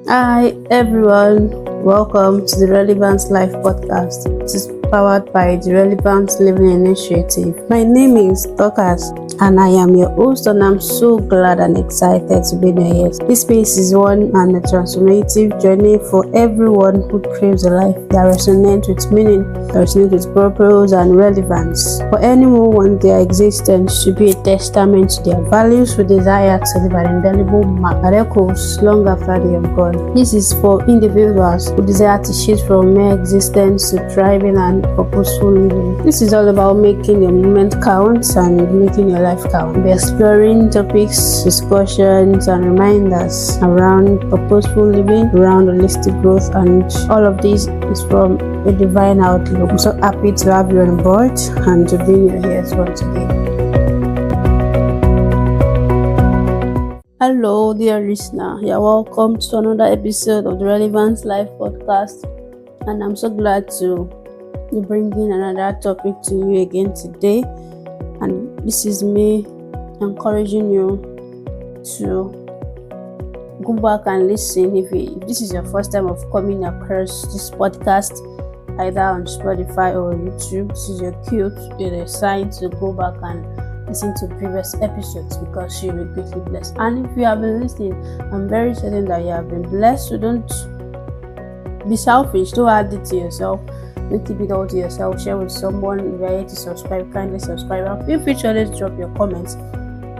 Hi everyone, welcome to the Relevance Life podcast. It is powered by the Relevance Living Initiative. My name is Dorcas and I am your host, and I'm so glad and excited to be here. This space is one and a transformative journey for everyone who craves a life that resonates with meaning, that resonates with purpose and relevance. For anyone who wants their existence to be a testament to their values, who desire to leave an indelible mark that echoes long after they have gone. This is for individuals who desire to shift from mere existence to thriving and purposeful living. This is all about making your moment count and making your life count. We'll be exploring topics, discussions, and reminders around purposeful living, around holistic growth, and all of this is from a divine outlook. I'm so happy to have you on board and to be here once again. Hello, dear listener. You're welcome to another episode of the Relevance Life podcast, and I'm so glad to be bringing another topic to you again today. And this is me encouraging you to go back and listen. If this is your first time of coming across this podcast, either on Spotify or YouTube, this is your cue, a sign to go back and listen to previous episodes, because you'll be greatly blessed. And if you have been listening, I'm very certain that you have been blessed. So don't be selfish. Don't add it to yourself. Don't keep it all to yourself. Share with someone. If you're here to subscribe, kindly subscribe. And feel free to always drop your comments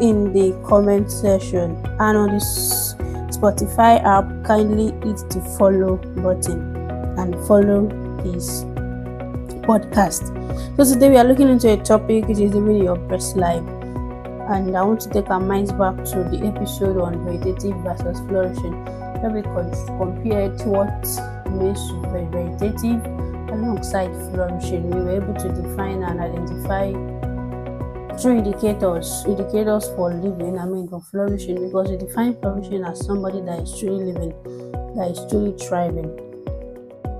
in the comment section. And on this Spotify app, kindly hit the follow button and follow this podcast. So today we are looking into a topic which is living your best life, and I want to take our minds back to the episode on vegetative versus flourishing, where we compared what means to be vegetative alongside flourishing. We were able to define and identify true indicators for living, for flourishing, because we define flourishing as somebody that is truly living, that is truly thriving.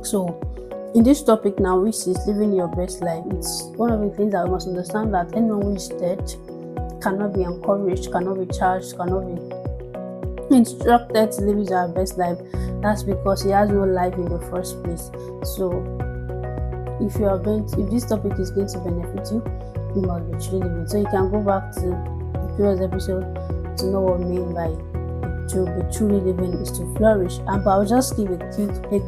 So in this topic now, which is living your best life, it's one of the things that we must understand, that anyone who is dead cannot be encouraged, cannot be charged, cannot be instructed to live his best life. That's because he has no life in the first place. So if this topic is going to benefit you, you must be truly living. So you can go back to the previous episode to know what we mean by to be truly living is to flourish. But I'll just give a quick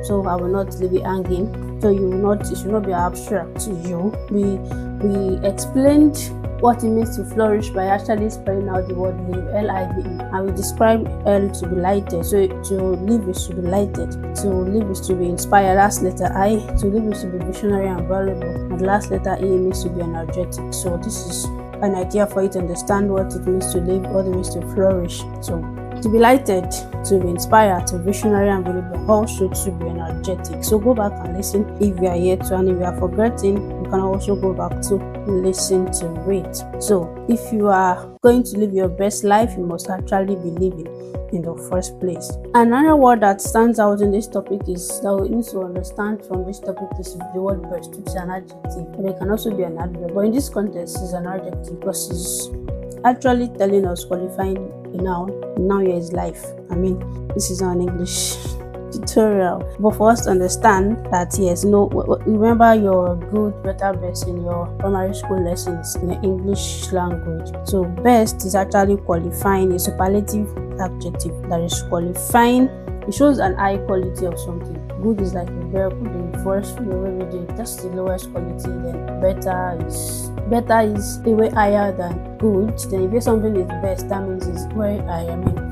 so I will not leave it hanging, so it should not be abstract to you. We explained what it means to flourish by actually spelling out the word live, L-I-V-E, and we describe L to be lighted. So to live is to be lighted, to live is to be inspired, last letter I, to live is to be visionary and valuable, and last letter E means to be energetic. So this is an idea for you to understand what it means to live, what it means to flourish. So to be lighted, to be inspired, to be visionary and valuable, also to be energetic. So go back and listen if you are here to, and if you are forgetting, you can also go back to listen to it. So if you are going to live your best life, you must actually be living in the first place. Another word that stands out in this topic is that we need to understand from this topic is the word best, which is an adjective, and it can also be an adverb, but in this context it's an adjective because it's actually telling us, qualifying a noun. Now here is life. This is an English tutorial, but for us to understand that, yes, remember your good, better, best in your primary school lessons in the English language. So best is actually qualifying, a superlative adjective that is qualifying. It shows an high quality of something. Good is like a verb, the first just the lowest quality. Then better is a way higher than good. Then if something is best, that means it's where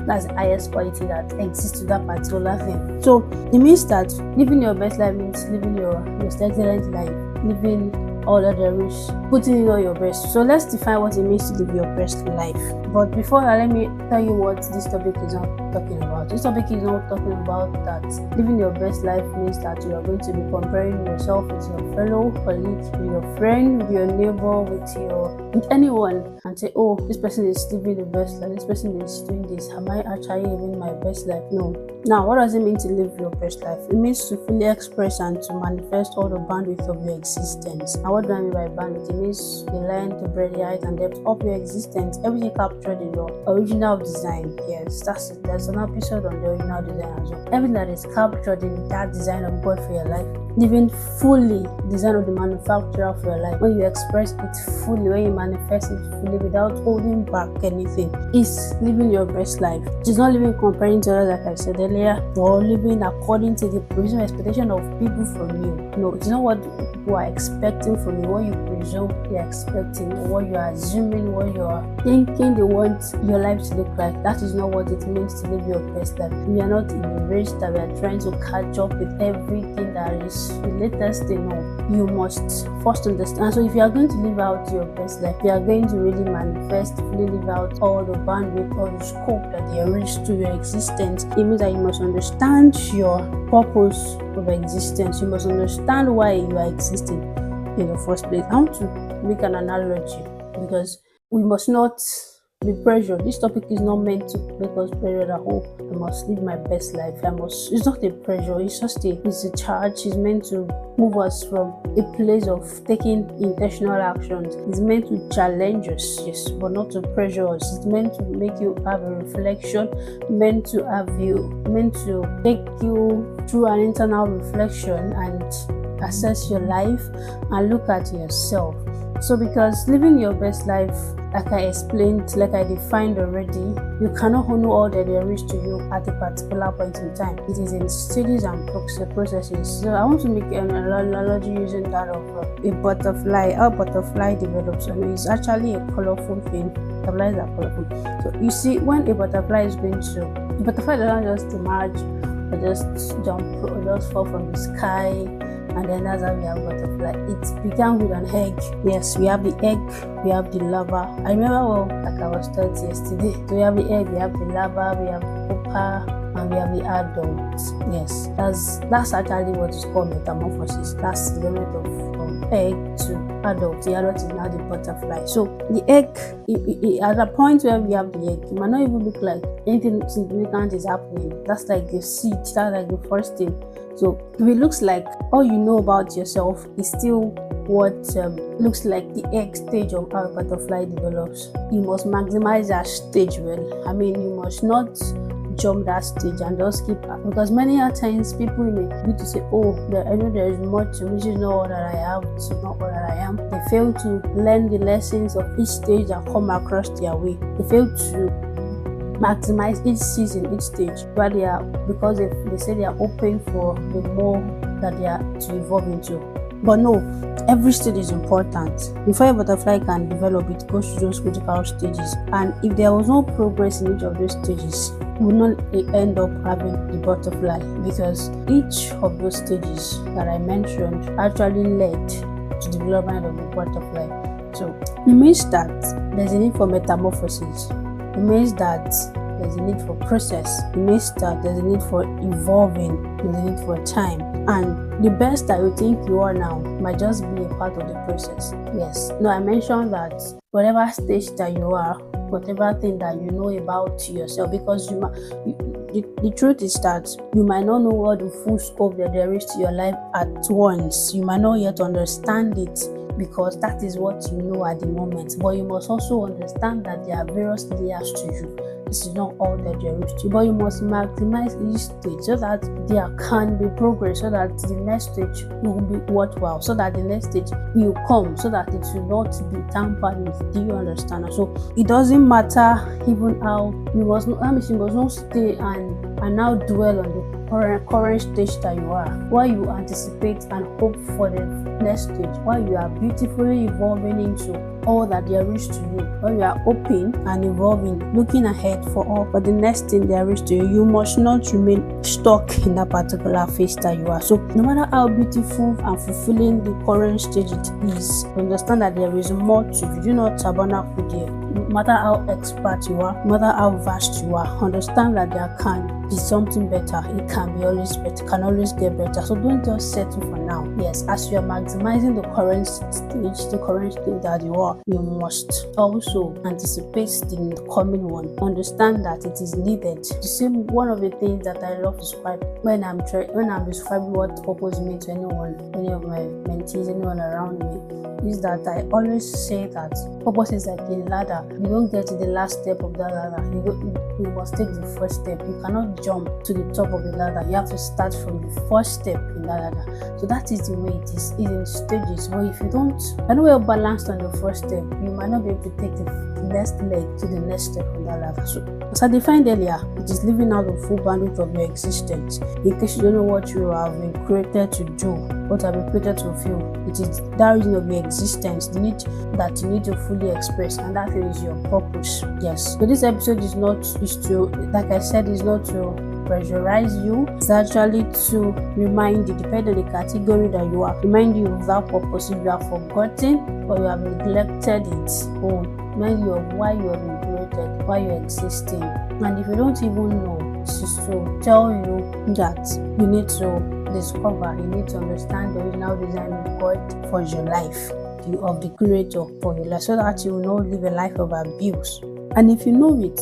that's the highest quality that exists to that particular thing. So it means that living your best life means living your most excellent life, living all that there is, putting in all your best. So let's define what it means to live your best life. But before that, let me tell you what this topic is not talking about. This topic is not talking about that living your best life means that you are going to be comparing yourself with your fellow colleague, with your friend, with your neighbor, with anyone, and say, oh, this person is living the best life, this person is doing this. Am I actually living my best life? No. Now, what does it mean to live your best life? It means to fully express and to manifest all the bandwidth of your existence. And what do I mean by bandwidth? It means the length, the breadth, the height, and depth of your existence. Everything captured captured in your original design. Yes, there's an episode on the original design as well. Everything that is captured in that design of God for your life, living fully design of the manufacturer for your life, when you express it fully, when you manifest it fully without holding back anything, is living your best life. It's not living comparing to others, like I said earlier, or living according to the presumed expectation of people from you. No, it's not what people are expecting from you, what you presume they're expecting, or what you are assuming, what you are thinking they want your life to look like. That is not what it means to live your best life. We are not in a race that we are trying to catch up with everything that is the latest thing. No, you must first understand. So if you are going to live out your best life, you are going to really manifest, fully live out all the bandwidth, all the scope that there is to your existence. It means that you must understand your purpose of existence. You must understand why you are existing in the first place. I want to make an analogy because we must not be pressured. This topic is not meant to make us pressured at all. I must live my best life. It's not a pressure, it's a charge. It's meant to move us from a place of taking intentional actions. It's meant to challenge us, yes, but not to pressure us. It's meant to make you have a reflection, meant to take you through an internal reflection and assess your life and look at yourself. So because living your best life, like I explained, like I defined already, you cannot know all that there is to you at a particular point in time. It is in stages and processes. So I want to make an analogy using that of a butterfly. How butterfly develops, and it's actually a colorful thing. Butterflies are colorful. So you see, when a butterfly is going to, the butterfly doesn't just emerge or just jump or just fall from the sky, and then that's how we have butterfly. It began with an egg. Yes, we have the egg, we have the larva. I remember like I was taught yesterday. So we have the egg, we have the larva, we have the pupa, and we have the adult. Yes, that's actually what is called metamorphosis. That's the development of egg to adult. The adult is now the butterfly. So the egg, at a point where we have the egg, it might not even look like anything significant is happening. That's like the seed. That's like the first thing. So if it looks like all you know about yourself is still what looks like the egg stage of how a butterfly develops, you must maximize that stage well. I mean, you must not jump that stage and just keep, because many times people may be to say, oh, I know there is more to me, this is not all that I have, this is not all that I am. They fail to learn the lessons of each stage that come across their way. They fail to maximize each season, each stage, where they are, because they say they are open for the more that they are to evolve into. But no, every stage is important. Before a butterfly can develop, it goes through those critical stages, and if there was no progress in each of those stages, you will not end up having the butterfly, because each of those stages that I mentioned actually led to the development of the butterfly. So it means that there's a need for metamorphosis. It means that there's a need for process. It means that there's a need for evolving. There's a need for time. And the best that you think you are now might just be a part of the process. Yes. No, I mentioned that whatever stage that you are, whatever thing that you know about yourself, because the truth is that you might not know what the full scope that there is to your life at once. You might not yet understand it, because that is what you know at the moment. But you must also understand that there are various layers to you. This is not all that there is to you, but you must maximize each stage so that there can be progress, so that the next stage will be worthwhile, so that the next stage will come, so that it will not be tampered with. Do you understand? So it doesn't matter even how you must not stay and now dwell on the current stage that you are, while you anticipate and hope for the next stage, while you are beautifully evolving into all that there is to you, while you are open and evolving, looking ahead for the next thing there is to you. You must not remain stuck in that particular phase that you are. So no matter how beautiful and fulfilling the current stage it is, understand that there is more to you. Do not tabernacle there. No matter how expert you are, no matter how vast you are, understand that there can be something better. It can be always better, can always get better. So don't just settle for now. Yes, as you are maximizing the current stage that you are, you must also anticipate the coming one. Understand that it is needed. The same one of the things that I love to describe when I'm describing what purpose means to anyone, any of my mentees, anyone around me, is that I always say that purpose is like a ladder. You don't get to the last step of that ladder. You must take the first step. You cannot jump to the top of the ladder. You have to start from the first step in that ladder. So that is the way it is. It's in stages. But if you don't, I know you're balanced on the first step, you might not be able to take the next leg to the next step on that ladder. So as I defined earlier, it is living out the full bandwidth of your existence. In case you don't know what you have been created to do, what have been created to fulfill, it is that reason of your existence, the need that you need to fully express, and that is your purpose. Yes. So this episode is to, like I said, is not to pressurize you. It's actually to remind you, depending on the category that you are, remind you of that purpose. If you have forgotten or you have neglected it, or remind you of why you have been created, why you're existing. And if you don't even know, it's just to tell you that you need to discover, you need to understand the original design of God for your life, of the Creator for your life, so that you will not live a life of abuse. And if you know it,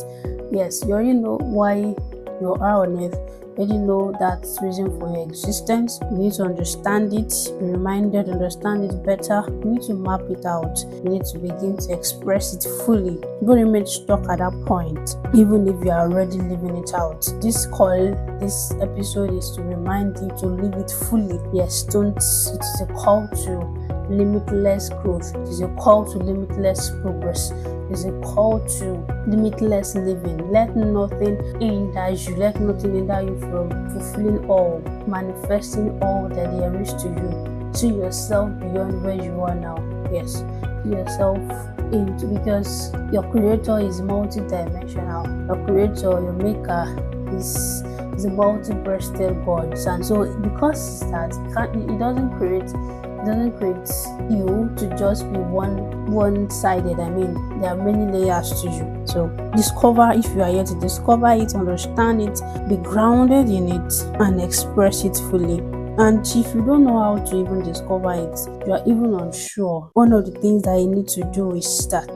yes, you already know why you are on earth. You already know that reason for your existence. You need to understand it, be reminded, understand it better. You need to map it out. You need to begin to express it fully. Don't remain stuck at that point, even if you are already living it out. This episode is to remind you to live it fully. Yes, it is a call to limitless growth. It is a call to limitless progress. It is a call to limitless living. Let nothing hinder you. Let nothing hinder you from fulfilling all, manifesting all that there is to you. See yourself beyond where you are now. Yes, see yourself because your Creator is multi-dimensional. Your Creator, your Maker, is a multi-breasted God. And so because that, it doesn't create you to just be one-sided. I mean, there are many layers to you. So discover, if you are here to discover it, understand it, be grounded in it, and express it fully. And if you don't know how to even discover it, you are even unsure, one of the things that you need to do is that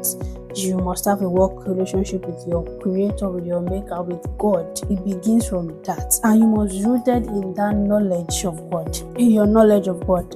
you must have a work relationship with your Creator, with your Maker, with God. It begins from that, and you must be rooted in that knowledge of God. In your knowledge of God,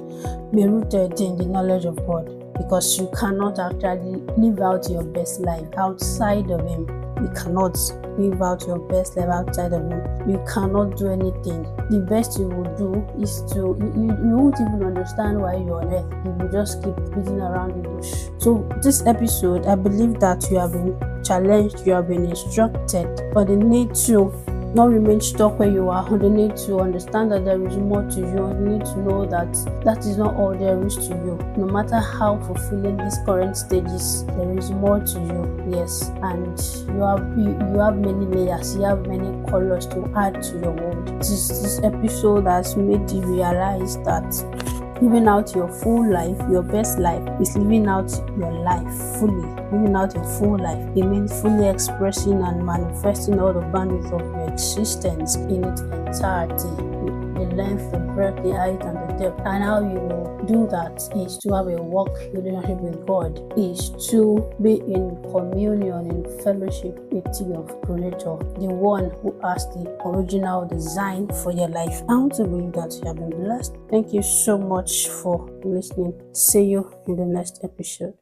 be rooted in the knowledge of God, because you cannot actually live out your best life outside of Him. You cannot live out your best life outside of Him. You cannot do anything. The best you will do is you won't even understand why you're on earth. You will just keep beating around the bush. So this episode, I believe that you have been challenged, you have been instructed, but the need to not remain stuck where you are, on the need to understand that there is more to you, on the need to know that that is not all there is to you. No matter how fulfilling these current stages, there is more to you. Yes, and you have many layers, you have many colors to add to your world. This episode has made you realize that living out your full life, your best life, is living out your life fully. Living out your full life, it means fully expressing and manifesting all the bandwidth of your existence in its entirety, the length, the breadth, the height, and the depth. And how you will do that is to have a work relationship with God, is to be in communion, in fellowship with your Creator, the one who has the original design for your life. I want to believe that you have been blessed. Thank you so much for listening. See you in the next episode.